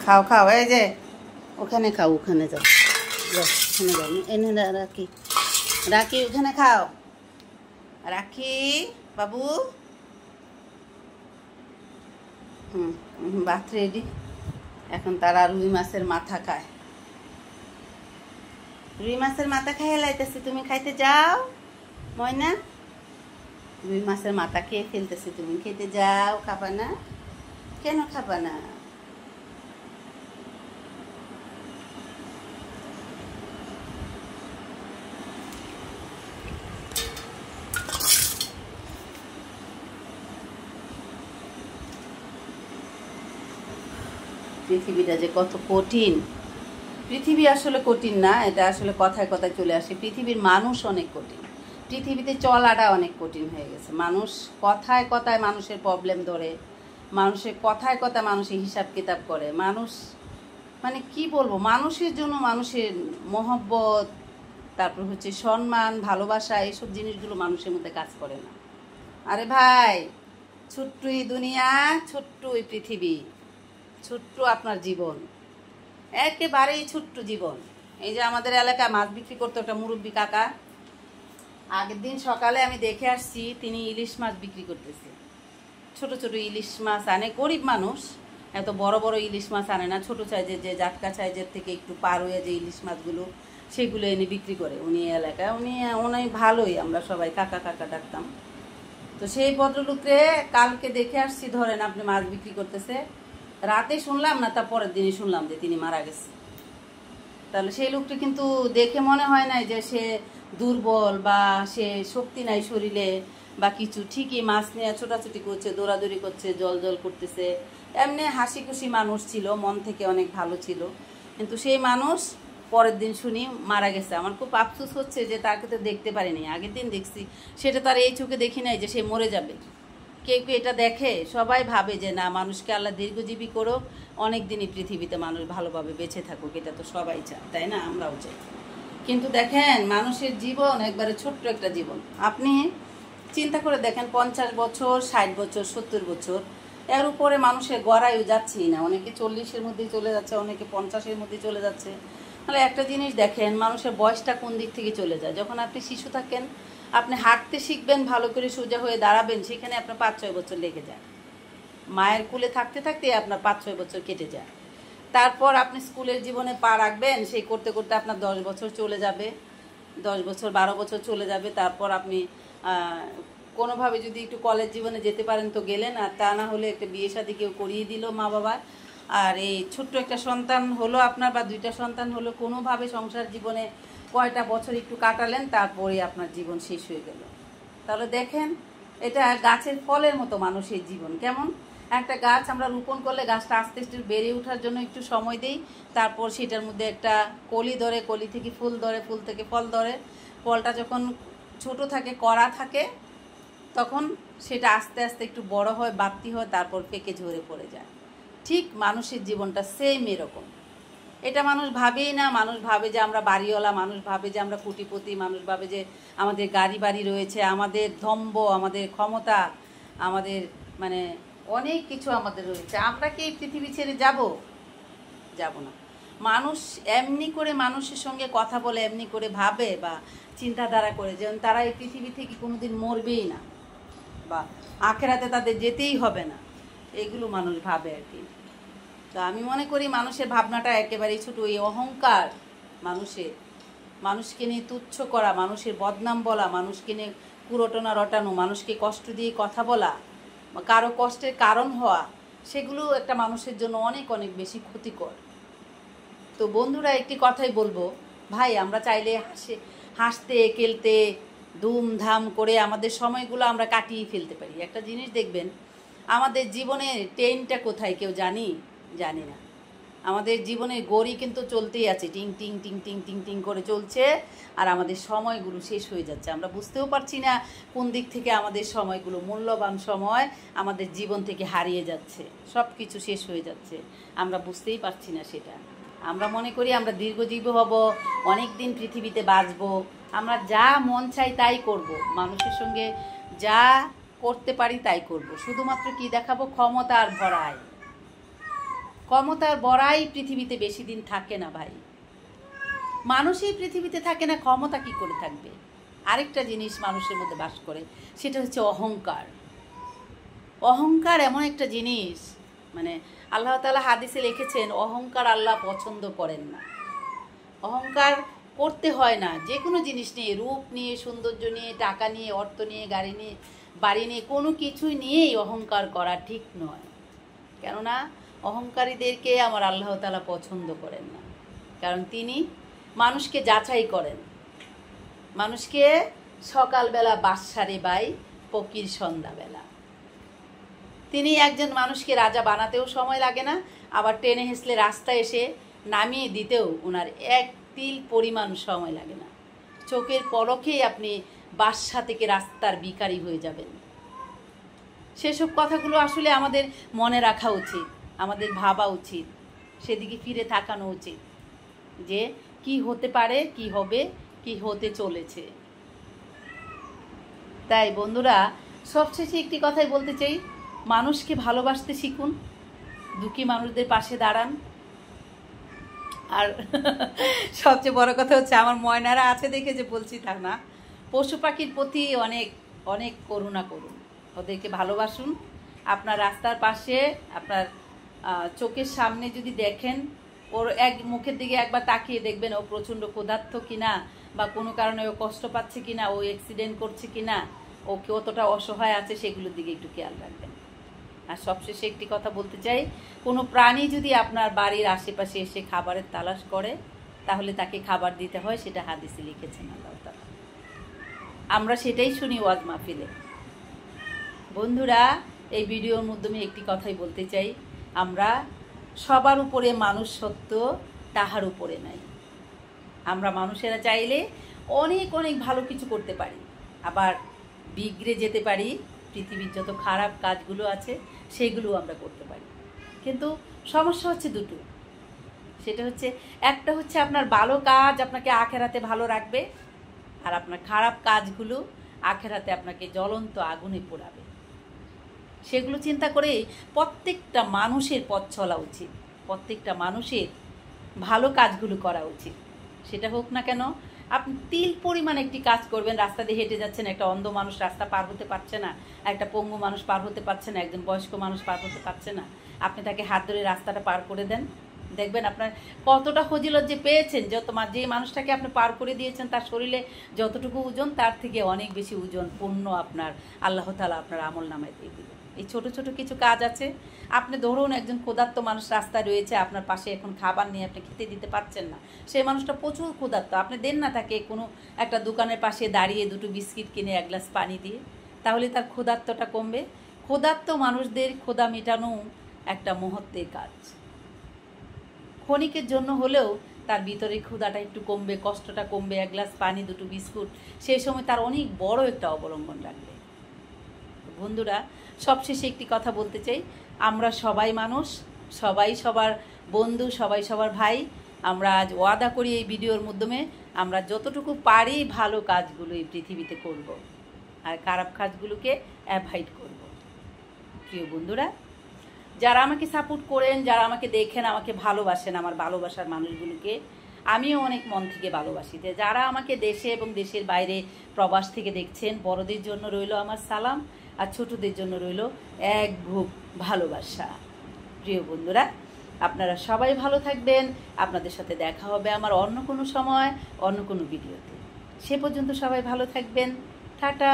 খাও খাও, এই যে ওখানে খাও, ওখানে যাও, যাও ওখানে যাও, এনে রাখি রাখি, ওখানে খাও রাখি বাবু। ভাত রেডি। এখন তারা রুই মাছের মাথা খায়, রুই মাছের মাথা খাইয়ে লাইতেছি, তুমি খাইতে যাও ময়না। রুই মাছের মাথা খেয়ে ফেলতেছি, তুমি খেতে যাও, খাবা না? কেন খাবা না? পৃথিবীটা যে কত কঠিন। পৃথিবী আসলে কঠিন না, এটা আসলে কথায় কথায় চলে আসে। পৃথিবীর মানুষ অনেক কঠিন, পৃথিবীতে চলাটা অনেক কঠিন হয়ে গেছে। মানুষ কথায় কথায় মানুষের প্রবলেম ধরে, মানুষের কথায় কথায় মানুষের হিসাব কিতাব করে। মানুষ মানে কি বলবো, মানুষের জন্য মানুষের মহব্বত, তারপর হচ্ছে সম্মান, ভালোবাসা, এইসব জিনিসগুলো মানুষের মধ্যে কাজ করে না। আরে ভাই, ছোট্টই দুনিয়া, ছোট্টই পৃথিবী, ছোট্ট আপনার জীবন, একেবারেই ছোট্ট জীবন। এই যে আমাদের এলাকায় মাছ বিক্রি করতো একটা মুরব্বী কাকা, আগের দিন সকালে আমি দেখে আসছি তিনি ইলিশ মাছ বিক্রি করতেছে। ছোট ছোট ইলিশ মাছ আনে, গরিব মানুষ, এত বড় বড় ইলিশ মাছ আনে না, ছোট সাইজের, যে জাটকা সাইজের থেকে একটু পার হয়ে যে ইলিশ মাছগুলো, সেগুলো এনে বিক্রি করে উনি এলাকায়। উনি ভালোই, আমরা সবাই কাকা কাকা ডাকতাম। তো সেই ভদ্রলোককে কালকে দেখে আসছি, ধরেন আপনি মাছ বিক্রি করতেছে, রাতে শুনলাম না, তার পরের দিনই শুনলাম যে তিনি মারা গেছে। তাহলে সেই লোকটি কিন্তু দেখে মনে হয় না যে সে দুর্বল বা সে শক্তি নাই শরীরে বা কিছু। ঠিকই মাছ নিয়ে ছোটাছুটি করছে, দৌড়াদৌড়ি করছে, জল জল করতেছে, এমনি হাসি খুশি মানুষ ছিল, মন থেকে অনেক ভালো ছিল। কিন্তু সেই মানুষ পরের দিন শুনি মারা গেছে। আমার খুব আফসোস হচ্ছে যে তাকে তো দেখতে পারিনি, আগের দিন দেখছি, সেটা তার এই চোখে দেখি নাই যে সে মরে যাবে। কেউ কেউ এটা দেখে, সবাই ভাবে যে না, মানুষকে আল্লাহ দীর্ঘজীবী করুক, অনেক দিনই পৃথিবীতে মানুষ ভালোভাবে বেঁচে থাকুক, এটা তো সবাই চায়, তাই না? আমরাও চাই। কিন্তু দেখেন, মানুষের জীবন একবারে ছোট্ট একটা জীবন। আপনি চিন্তা করে দেখেন, 50 বছর, 60 বছর, 70 বছর, এর উপরে মানুষের গড়ায়ু যাচ্ছেই না। অনেকে 40-এর মধ্যেই চলে যাচ্ছে, অনেকে 50-এর মধ্যেই চলে যাচ্ছে। তাহলে একটা জিনিস দেখেন, মানুষের বয়সটা কোন দিক থেকে চলে যায়। যখন আপনি শিশু থাকেন, আপনি হাঁটতে শিখবেন, ভালো করে সোজা হয়ে দাঁড়াবেন, সেখানে আপনার 5-6 বছর লেগে যায়। মায়ের কোলে থাকতে থাকতে আপনার 5-6 বছর কেটে যায়। তারপর আপনি স্কুলের জীবনে পা রাখবেন, সেই করতে করতে আপনার 10 বছর চলে যাবে, 10 বছর 12 বছর চলে যাবে। তারপর আপনি কোনোভাবে যদি একটু কলেজ জীবনে যেতে পারেন তো গেলেন, আর তা না হলে একটা বিয়ে শাদী কেউ করিয়ে দিল মা বাবা, আর এই ছোট্ট একটা সন্তান হলো আপনার, বা 2টা সন্তান হলো, কোনোভাবে সংসার জীবনে কয়টা বছর একটু কাটালেন, তারপরে আপনার জীবন শেষ হয়ে গেল। তাহলে দেখেন, এটা গাছের ফলের মতো মানুষের জীবন। কেমন একটা গাছ আমরা রোপণ করলে গাছটা আস্তে আস্তে বেড়ে ওঠার জন্য একটু সময় দেই, তারপর সেটার মধ্যে একটা কলি ধরে, কলি থেকে ফুল ধরে, ফুল থেকে ফল ধরে, ফলটা যখন ছোট থাকে, কড়া থাকে, তখন সেটা আস্তে আস্তে একটু বড় হয়, বাড়তি হয়, তারপর পেকে ঝরে পড়ে যায়। ঠিক মানুষের জীবনটা সেম এরকম। এটা মানুষ ভাবেই না। মানুষ ভাবে যে আমরা বাড়িওয়ালা, মানুষ ভাবে যে আমরা কোটিপতি, মানুষ ভাবে যে আমাদের গাড়ি বাড়ি রয়েছে, আমাদের দম্ভ, আমাদের ক্ষমতা, আমাদের মানে অনেক কিছু আমাদের রয়েছে। আমরা কি এই পৃথিবী ছেড়ে যাব? যাব না। মানুষ এমনি করে মানুষের সঙ্গে কথা বলে, এমনি করে ভাবে বা চিন্তাধারা করে, যেমন তারা এই পৃথিবী থেকে কোনোদিন মরবেই না, বা আখেরাতে তাদের যেতেই হবে না, এগুলো মানুষ ভাবে আর কি। তো আমি মনে করি মানুষের ভাবনাটা একেবারেই ছোট। এই অহংকার, মানুষকে নিয়ে তুচ্ছ করা, মানুষের বদনাম বলা, মানুষকে নিয়ে কুরটনা রটানো, মানুষকে কষ্ট দিয়ে কথা বলা, কারো কষ্টের কারণ হওয়া, সেগুলো একটা মানুষের জন্য অনেক অনেক বেশি ক্ষতিকর। তো বন্ধুরা, একটি কথাই বলবো, ভাই আমরা চাইলে হাসতে খেলতে ধুমধাম করে আমাদের সময়গুলো আমরা কাটিয়ে ফেলতে পারি। একটা জিনিস দেখবেন, আমাদের জীবনের ট্রেনটা কোথায় কেউ জানি না। আমাদের জীবনের গড়ি কিন্তু চলতেই আছে, টিং টিং টিং টিং টিং টিং করে চলছে, আর আমাদের সময়গুলো শেষ হয়ে যাচ্ছে। আমরা বুঝতেও পারছি না কোন দিক থেকে আমাদের সময়গুলো, মূল্যবান সময় আমাদের জীবন থেকে হারিয়ে যাচ্ছে, সব কিছু শেষ হয়ে যাচ্ছে, আমরা বুঝতেই পারছি না সেটা। আমরা মনে করি আমরা দীর্ঘজীবী হব, অনেক দিন পৃথিবীতে বাঁচবো, আমরা যা মন চাই তাই করব, মানুষের সঙ্গে যা করতে পারি তাই করব, শুধুমাত্র কি দেখাবো? ক্ষমতা আর ভরায়। ক্ষমতার বড়াই পৃথিবীতে বেশি দিন থাকে না ভাই। মানুষই পৃথিবীতে থাকে না, ক্ষমতা কি করে থাকবে? আরেকটা জিনিস মানুষের মধ্যে বাস করে, সেটা হচ্ছে অহংকার। অহংকার এমন একটা জিনিস, মানে আল্লাহ তাআলা হাদিসে লিখেছেন অহংকার আল্লাহ পছন্দ করেন না। অহংকার করতে হয় না, যে কোনো জিনিস নিয়ে, রূপ নিয়ে, সৌন্দর্য নিয়ে, টাকা নিয়ে, অর্থ নিয়ে, গাড়ি নিয়ে, বাড়ি নিয়ে, কোনো কিছুই নিয়েই অহংকার করা ঠিক নয়। কেননা অহংকারীদেরকে আমার আল্লাহ তাআলা পছন্দ করেন না। কারণ তিনি মানুষকে যাচাই করেন। মানুষকে সকালবেলা বাদশারে বাই, ফকির সন্ধ্যাবেলা। তিনি একজন মানুষকে রাজা বানাতেও সময় লাগে না, আবার টেনে হেসলে রাস্তায় এসে নামিয়ে দিতেও ওনার এক তিল পরিমাণ সময় লাগে না। চোখের পলকেই আপনি বাদশা থেকে রাস্তার ভিখারি হয়ে যাবেন। সেসব কথাগুলো আসলে আমাদের মনে রাখা উচিত, আমাদের ভাবা উচিত, সেদিকে ফিরে তাকানো উচিত যে কি হতে পারে, কি হবে, কি হতে চলেছে। তাই বন্ধুরা, সবশেষে একটি কথাই বলতে চাই, মানুষকে ভালোবাসতে শিখুন, দুঃখী মানুষদের পাশে দাঁড়ান। আর সবচেয়ে বড় কথা হচ্ছে, আমার ময়নারা আছে দেখে যে বলছি তা না, পশু পাখির প্রতি অনেক অনেক করুণা করুন, ওদেরকে ভালোবাসুন। আপনার রাস্তার পাশে, আপনার চোখের সামনে যদি দেখেন, ওর এক মুখের দিকে একবার তাকিয়ে দেখবেন ও প্রচণ্ড ক্ষুধার্ত কিনা, বা কোনো কারণে ও কষ্ট পাচ্ছে কিনা, ও অ্যাক্সিডেন্ট করছে কিনা, ও কতটা অসহায় আছে, সেগুলোর দিকে একটু খেয়াল রাখবেন। আর সবশেষে একটি কথা বলতে চাই, কোনো প্রাণী যদি আপনার বাড়ির আশেপাশে এসে খাবারের তালাশ করে, তাহলে তাকে খাবার দিতে হয়, সেটা হাদিসে লিখেছেন আল্লাহ তাআলা। আমরা সেটাই শুনি ওয়াজ মাহফিলে। বন্ধুরা, এই ভিডিওর মাধ্যমে একটি কথাই বলতে চাই, আমরা সবার উপরে মানুষ সত্য, তাহার উপরে নাই। আমরা মানুষেরা চাইলে অনেক অনেক ভালো কিছু করতে পারি, আবার বিগড়ে যেতে পারি। পৃথিবীর যত খারাপ কাজগুলো আছে সেগুলো আমরা করতে পারি, কিন্তু সমস্যা হচ্ছে দুটো। সেটা হচ্ছে, একটা হচ্ছে আপনার ভালো কাজ আপনাকে আখেরাতে ভালো রাখবে, আর আপনার খারাপ কাজগুলো আখেরাতে আপনাকে জ্বলন্ত আগুনে পোড়াবে। সেগুলো চিন্তা করে প্রত্যেকটা মানুষের পথ চলা উচিত, প্রত্যেকটা মানুষের ভালো কাজগুলো করা উচিত। সেটা হোক না কেন, আপনি তিল পরিমাণ একটি কাজ করবেন। রাস্তা দিয়ে হেঁটে যাচ্ছেন, একটা অন্ধ মানুষ রাস্তা পার হতে পারছে না, একটা পঙ্গু মানুষ পার হতে পারছে না, একজন বয়স্ক মানুষ পার হতে পারছে না, আপনি তাকে হাত ধরে রাস্তাটা পার করে দেন, দেখবেন আপনার কতটা ফজিলত যে পেয়েছেন। যে মানুষটাকে আপনি পার করে দিয়েছেন, তার শরীরে যতটুকু ওজন, তার থেকে অনেক বেশি ওজন পূর্ণ আপনার আল্লাহ তাআলা আপনার আমল নামায় দিয়ে দিবেন। এই ছোট ছোট কিছু কাজ আছে। আপনি ধরুন একজন ক্ষুধার্ত মানুষ রাস্তায় রয়েছে, আপনার পাশে এখন খাবার নিয়ে আপনি খেতে দিতে পারছেন না, সেই মানুষটা প্রচুর ক্ষুধার্ত, আপনি দেন না তাকে কোনো একটা দোকানের পাশে দাঁড়িয়ে দুটো বিস্কিট কিনে এক গ্লাস পানি দিয়ে, তাহলে তার ক্ষুধার্তটা কমবে। ক্ষুধার্ত মানুষদের ক্ষুধা মেটানো একটা মহত্বের কাজ। ক্ষণিকের জন্য হলেও তার ভিতরে ক্ষুধাটা একটু কমবে, কষ্টটা কমবে, এক গ্লাস পানি, দুটো বিস্কুট, সেই সময় তার অনেক বড় একটা অবলম্বন রাখবে। বন্ধুরা, সবশেষে একটি কথা বলতে চাই, আমরা সবাই মানুষ, সবাই সবার বন্ধু, সবাই সবার ভাই। আমরা আজ ওয়াদা করি এই ভিডিওর মাধ্যমে, আমরা যতটুকু পারি ভালো কাজগুলো এই পৃথিবীতে করব, আর খারাপ কাজগুলোকে অ্যাভয়েড করব। প্রিয় বন্ধুরা, যারা আমাকে সাপোর্ট করেন, যারা আমাকে দেখেন, আমাকে ভালোবাসেন, আমার ভালোবাসার মানুষগুলোকে আমিও অনেক মন থেকে ভালোবাসি। যারা আমাকে দেশে এবং দেশের বাইরে প্রবাস থেকে দেখছেন, বড়দের জন্য রইল আমার সালাম, আর ছোটদের জন্য রইল এক বুক ভালোবাসা। প্রিয় বন্ধুরা, আপনারা সবাই ভালো থাকবেন। আপনাদের সাথে দেখা হবে আমার অন্য কোনো সময়, অন্য কোনো ভিডিওতে। সে পর্যন্ত সবাই ভালো থাকবেন। টাটা।